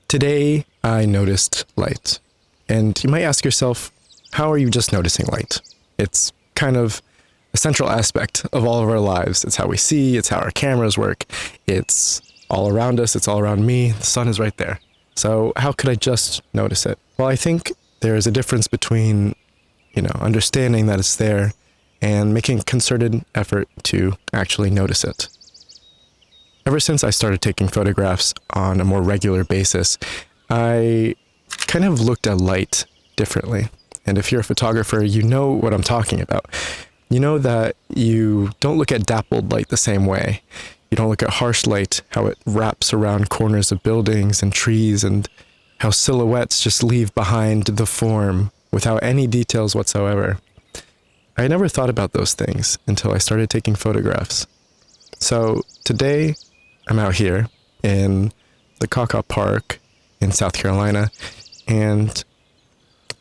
Today, I noticed light. And you might ask yourself, how are you just noticing light? It's kind of a central aspect of all of our lives. It's how we see, it's how our cameras work, it's all around us, it's all around me. The sun is right there. So how could I just notice it? Well, I think there is a difference between, understanding that it's there and making a concerted effort to actually notice it. Ever since I started taking photographs on a more regular basis, I kind of looked at light differently. And if you're a photographer, you know what I'm talking about. You know that you don't look at dappled light the same way. You don't look at harsh light, how it wraps around corners of buildings and trees, and how silhouettes just leave behind the form without any details whatsoever. I never thought about those things until I started taking photographs. So today, I'm out here in the Kaka Park in South Carolina, and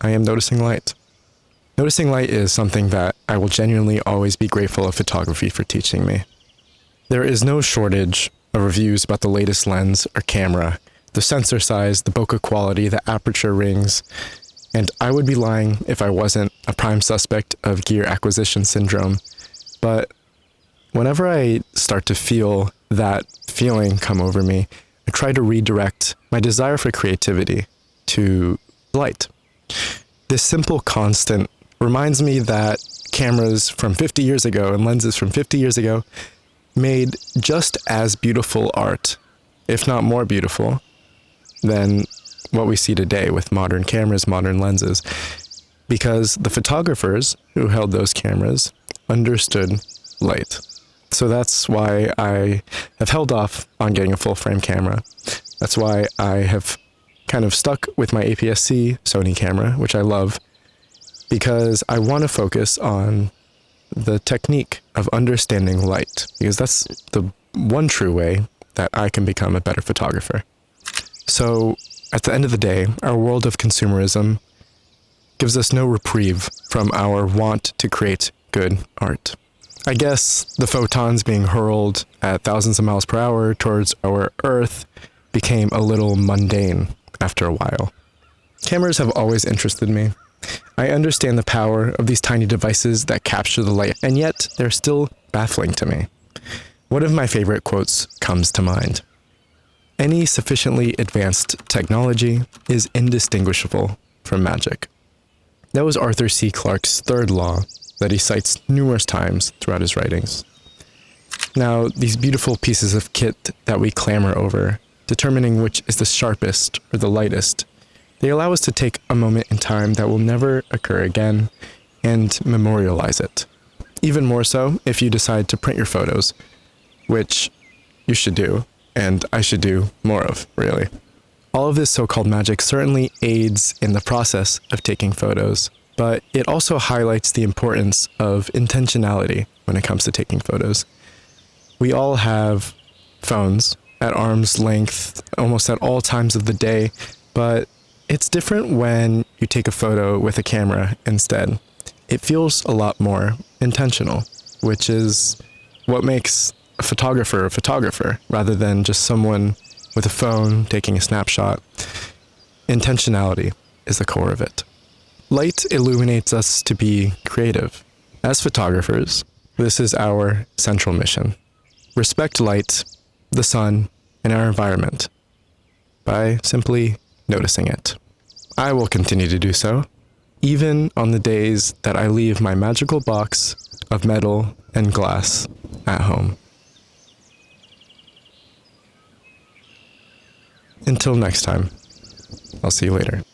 I am noticing light. Noticing light is something that I will genuinely always be grateful of photography for teaching me. There is no shortage of reviews about the latest lens or camera, the sensor size, the bokeh quality, the aperture rings, and I would be lying if I wasn't a prime suspect of gear acquisition syndrome. But whenever I start to feel that feeling come over me, I try to redirect my desire for creativity to light. This simple constant reminds me that cameras from 50 years ago and lenses from 50 years ago made just as beautiful art, if not more beautiful, than what we see today with modern cameras, modern lenses, because the photographers who held those cameras understood light. So that's why I have held off on getting a full-frame camera. That's why I have kind of stuck with my APS-C Sony camera, which I love, because I want to focus on the technique of understanding light, because that's the one true way that I can become a better photographer. So at the end of the day, our world of consumerism gives us no reprieve from our want to create good art. I guess the photons being hurled at thousands of miles per hour towards our Earth became a little mundane after a while. Cameras have always interested me. I understand the power of these tiny devices that capture the light, and yet they're still baffling to me. One of my favorite quotes comes to mind. Any sufficiently advanced technology is indistinguishable from magic. That was Arthur C. Clarke's third law that he cites numerous times throughout his writings. Now, these beautiful pieces of kit that we clamor over, determining which is the sharpest or the lightest, they allow us to take a moment in time that will never occur again and memorialize it. Even more so if you decide to print your photos, which you should do, and I should do more of, really. All of this so-called magic certainly aids in the process of taking photos, but it also highlights the importance of intentionality when it comes to taking photos. We all have phones at arm's length almost at all times of the day, but it's different when you take a photo with a camera instead. It feels a lot more intentional, which is what makes a photographer rather than just someone with a phone taking a snapshot. Intentionality is the core of it. Light illuminates us to be creative. As photographers, this is our central mission. Respect light, the sun, and our environment by simply noticing it. I will continue to do so, even on the days that I leave my magical box of metal and glass at home. Until next time, I'll see you later.